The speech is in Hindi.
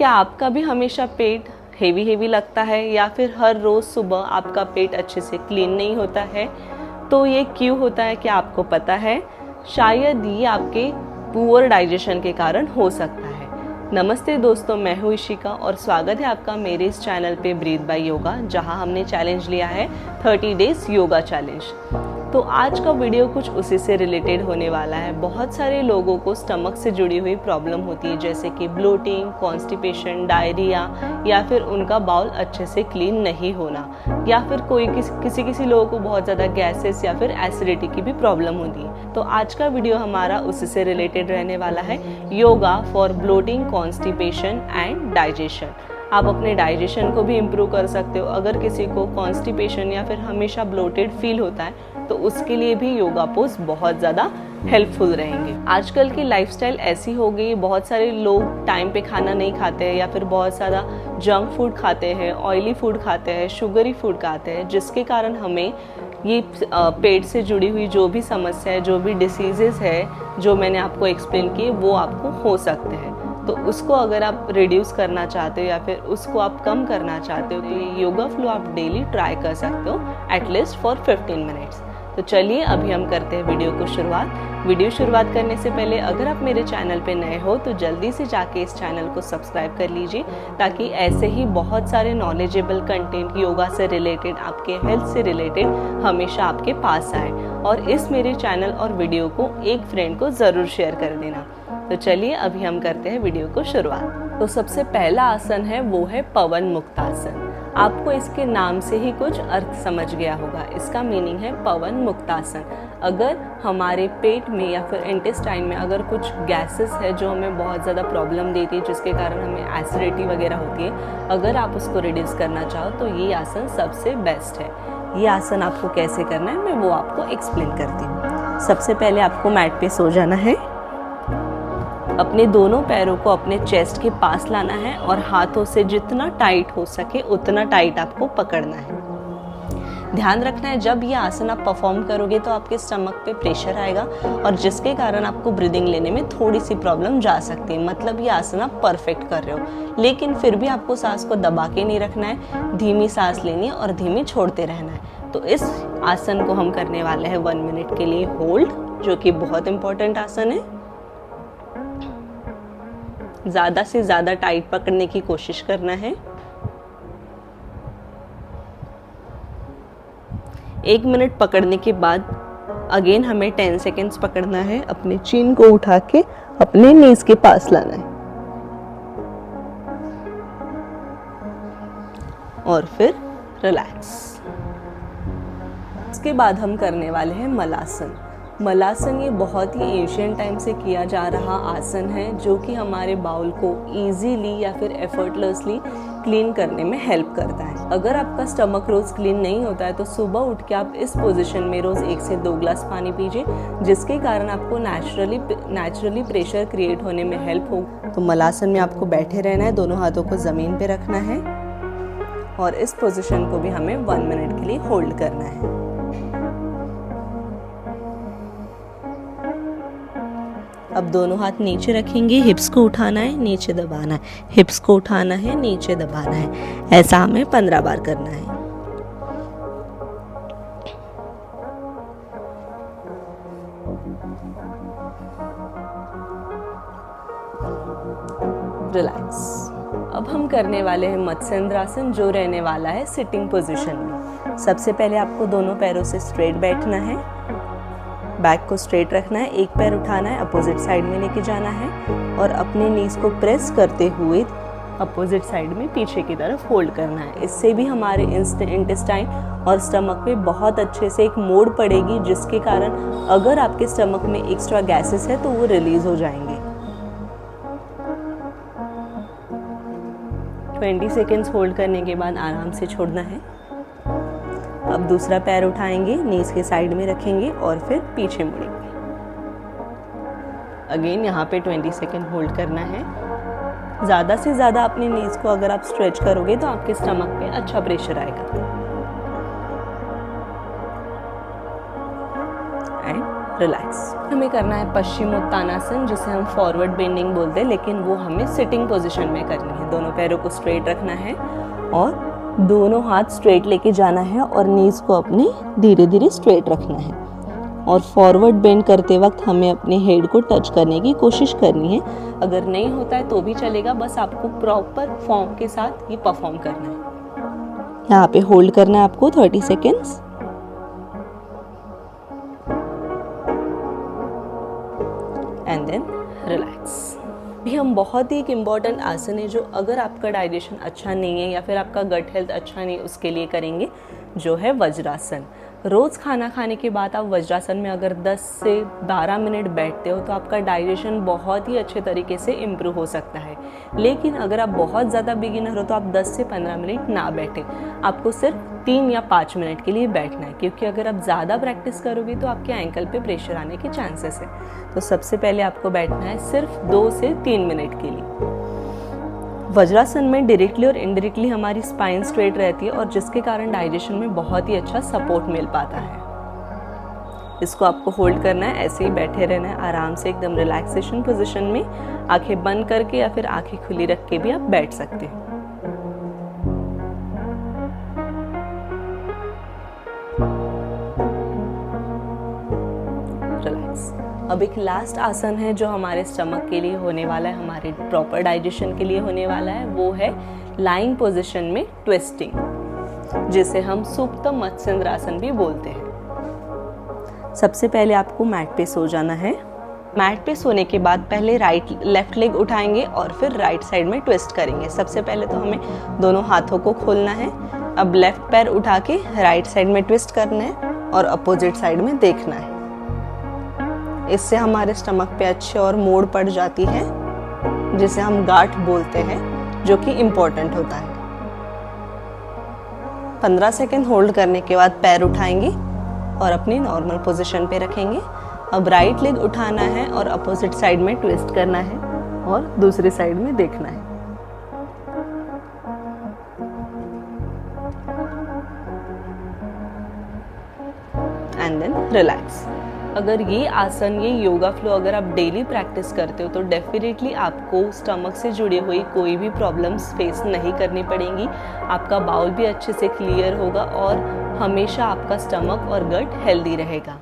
क्या आपका भी हमेशा पेट हेवी लगता है या फिर हर रोज़ सुबह आपका पेट अच्छे से क्लीन नहीं होता है? तो ये क्यों होता है, क्या आपको पता है? शायद ये आपके पुअर डाइजेशन के कारण हो सकता है। नमस्ते दोस्तों, मैं हूँ इशिका और स्वागत है आपका मेरे इस चैनल पे ब्रीथ बाय योगा, जहाँ हमने चैलेंज लिया है 30 डेज योगा चैलेंज। तो आज का वीडियो कुछ उसी से रिलेटेड होने वाला है। बहुत सारे लोगों को स्टमक से जुड़ी हुई प्रॉब्लम होती है, जैसे कि ब्लोटिंग, कॉन्स्टिपेशन, डायरिया या फिर उनका बाउल अच्छे से क्लीन नहीं होना, या फिर कोई किसी लोगों को बहुत ज़्यादा गैसेस या फिर एसिडिटी की भी प्रॉब्लम होती है। तो आज का वीडियो हमारा उसी से रिलेटेड रहने वाला है, yoga for bloating, constipation and digestion. आप अपने डाइजेशन को भी इम्प्रूव कर सकते हो। अगर किसी को कॉन्स्टिपेशन या फिर हमेशा ब्लोटेड फील होता है तो उसके लिए भी योगा पोज बहुत ज़्यादा हेल्पफुल रहेंगे। आजकल की लाइफस्टाइल ऐसी हो गई, बहुत सारे लोग टाइम पे खाना नहीं खाते हैं या फिर बहुत ज़्यादा जंक फूड खाते हैं, ऑयली फूड खाते हैं, शुगरी फूड खाते हैं, जिसके कारण हमें ये पेट से जुड़ी हुई जो भी समस्या है, जो भी डिसीजेस है जो मैंने आपको एक्सप्लेन किए, वो आपको हो सकते हैं। तो उसको अगर आप रिड्यूस करना चाहते हो या फिर उसको आप कम करना चाहते हो तो ये योगा फ्लो आप डेली ट्राई कर सकते हो, एटलीस्ट फॉर 15 मिनट्स। तो चलिए अभी हम करते हैं वीडियो को शुरुआत। वीडियो शुरुआत करने से पहले अगर आप मेरे चैनल पे नए हो तो जल्दी से जाके इस चैनल को सब्सक्राइब कर लीजिए, ताकि ऐसे ही बहुत सारे नॉलेजेबल कंटेंट योगा से रिलेटेड, आपके हेल्थ से रिलेटेड हमेशा आपके पास आए। और इस मेरे चैनल और वीडियो को एक फ्रेंड को ज़रूर शेयर कर देना। तो चलिए अभी हम करते हैं वीडियो को शुरुआत। तो सबसे पहला आसन है वो है पवन मुक्तासन। आपको इसके नाम से ही कुछ अर्थ समझ गया होगा। इसका मीनिंग है पवन मुक्तासन। अगर हमारे पेट में या फिर इंटेस्टाइन में अगर कुछ गैसेस है जो हमें बहुत ज़्यादा प्रॉब्लम देती है, जिसके कारण हमें एसिडिटी वगैरह होती है, अगर आप उसको रिड्यूस करना चाहो तो ये आसन सबसे बेस्ट है। ये आसन आपको कैसे करना है मैं वो आपको एक्सप्लेन करती हूँ। सबसे पहले आपको मैट पे सो जाना है। अपने दोनों पैरों को अपने चेस्ट के पास लाना है और हाथों से जितना टाइट हो सके उतना टाइट आपको पकड़ना है। ध्यान रखना है, जब ये आसन आप परफॉर्म करोगे तो आपके स्टमक पे प्रेशर आएगा और जिसके कारण आपको ब्रीदिंग लेने में थोड़ी सी प्रॉब्लम जा सकती है। मतलब ये आसन आप परफेक्ट कर रहे हो, लेकिन फिर भी आपको सांस को दबा के नहीं रखना है, धीमी सांस लेनी है और धीमी छोड़ते रहना है। तो इस आसन को हम करने वाले हैं 1 मिनट के लिए होल्ड, जो कि बहुत इंपॉर्टेंट आसन है। ज़्यादा से ज़्यादा टाइट पकड़ने की कोशिश करना है। 1 मिनट पकड़ने के बाद अगेन हमें 10 सेकेंड्स पकड़ना है। अपने चीन को उठा के अपने नीज के पास लाना है और फिर रिलैक्स। इसके बाद हम करने वाले हैं मलासन। मलासन ये बहुत ही एशियन टाइम से किया जा रहा आसन है, जो कि हमारे बाउल को इजीली या फिर एफर्टलेसली क्लीन करने में हेल्प करता है। अगर आपका स्टमक रोज़ क्लीन नहीं होता है तो सुबह उठ के आप इस पोजीशन में रोज़ 1 से 2 ग्लास पानी पीजिए, जिसके कारण आपको नेचुरली प्रेशर क्रिएट होने में हेल्प हो। तो मलासन में आपको बैठे रहना है, दोनों हाथों को ज़मीन पे रखना है और इस पोजीशन को भी हमें 1 मिनट के लिए होल्ड करना है। अब दोनों हाथ नीचे रखेंगे, हिप्स को उठाना है, नीचे दबाना है, हिप्स को उठाना है, नीचे दबाना है। ऐसा हमें 15 बार करना है। रिलैक्स। अब हम करने वाले हैं मत्स्येंद्रासन, जो रहने वाला है सिटिंग पोजीशन में। सबसे पहले आपको दोनों पैरों से स्ट्रेट बैठना है, बैक को स्ट्रेट रखना है, एक पैर उठाना है, अपोजिट साइड में लेके जाना है और अपने नीज को प्रेस करते हुए अपोजिट साइड में पीछे की तरफ होल्ड करना है। इससे भी हमारे इंटेस्टाइन और स्टमक पे बहुत अच्छे से एक मोड़ पड़ेगी, जिसके कारण अगर आपके स्टमक में एक्स्ट्रा गैसेस है तो वो रिलीज हो जाएंगे। 20 सेकेंड्स होल्ड करने के बाद आराम से छोड़ना है। अब दूसरा पैर उठाएंगे, नीज के साइड में रखेंगे और फिर पीछे मुड़ेंगे। अगेन यहाँ पे 20 सेकेंड होल्ड करना है। ज़्यादा से ज़्यादा अपनी नीज को अगर आप स्ट्रेच करोगे तो आपके स्टमक पे अच्छा प्रेशर आएगा। And relax. हमें करना है पश्चिमोत्तानासन, जिसे हम फॉरवर्ड बेंडिंग बोलते हैं, लेकिन वो हमें सिटिंग पोजीशन में करनी है। दोनों पैरों को स्ट्रेट रखना है और दोनों हाथ स्ट्रेट लेके जाना है और नीज को अपने धीरे धीरे स्ट्रेट रखना है। और फॉरवर्ड बेंड करते वक्त हमें अपने हेड को टच करने की कोशिश करनी है। अगर नहीं होता है तो भी चलेगा, बस आपको प्रॉपर फॉर्म के साथ ये परफॉर्म करना है। यहाँ पे होल्ड करना है आपको 30 सेकेंड्स। And then relax. भी हम बहुत ही एक इम्पॉर्टेंट आसन है जो अगर आपका डाइजेशन अच्छा नहीं है या फिर आपका गट हेल्थ अच्छा नहीं है उसके लिए करेंगे, जो है वज्रासन। रोज़ खाना खाने के बाद आप वज्रासन में अगर 10 से 12 मिनट बैठते हो तो आपका डाइजेशन बहुत ही अच्छे तरीके से इम्प्रूव हो सकता है। लेकिन अगर आप बहुत ज़्यादा बिगिनर हो तो आप 10 से 15 मिनट ना बैठें, आपको सिर्फ 3 या 5 मिनट के लिए बैठना है, क्योंकि अगर आप ज़्यादा प्रैक्टिस करोगे तो आपके एंकल पे प्रेशर आने के चांसेस है। तो सबसे पहले आपको बैठना है सिर्फ 2 से 3 मिनट के लिए। वज्रासन में डायरेक्टली और इनडायरेक्टली हमारी स्पाइन स्ट्रेट रहती है और जिसके कारण डाइजेशन में बहुत ही अच्छा सपोर्ट मिल पाता है। इसको आपको होल्ड करना है, ऐसे ही बैठे रहना है आराम से, एकदम रिलैक्सेशन पोजीशन में। आंखें बंद करके या फिर आंखें खुली रख के भी आप बैठ सकते हैं। रिलैक्स। अब एक लास्ट आसन है जो हमारे स्टमक के लिए होने वाला है, हमारे प्रॉपर डाइजेशन के लिए होने वाला है, वो है लाइंग पोजीशन में ट्विस्टिंग, जिसे हम सुप्त मत्स्येंद्रासन भी बोलते हैं। सबसे पहले आपको मैट पे सो जाना है। मैट पे सोने के बाद पहले लेफ्ट लेग उठाएंगे और फिर राइट साइड में ट्विस्ट करेंगे। सबसे पहले तो हमें दोनों हाथों को खोलना है। अब लेफ्ट पैर उठा के राइट साइड में ट्विस्ट करना है और अपोजिट साइड में देखना है। इससे हमारे स्टमक पे अच्छे और मोड़ पड़ जाती है, जिसे हम गांठ बोलते हैं, जो कि इम्पोर्टेंट होता है। 15 सेकेंड होल्ड करने के बाद पैर उठाएंगे और अपनी नॉर्मल पोजीशन पे रखेंगे। अब राइट लेग उठाना है और अपोजिट साइड में ट्विस्ट करना है और दूसरी साइड में देखना है। And then relax. अगर ये आसन, ये योगा फ्लो अगर आप डेली प्रैक्टिस करते हो तो डेफिनेटली आपको स्टमक से जुड़ी हुई कोई भी प्रॉब्लम्स फेस नहीं करनी पड़ेंगी। आपका बाउल भी अच्छे से क्लियर होगा और हमेशा आपका स्टमक और गट हेल्दी रहेगा।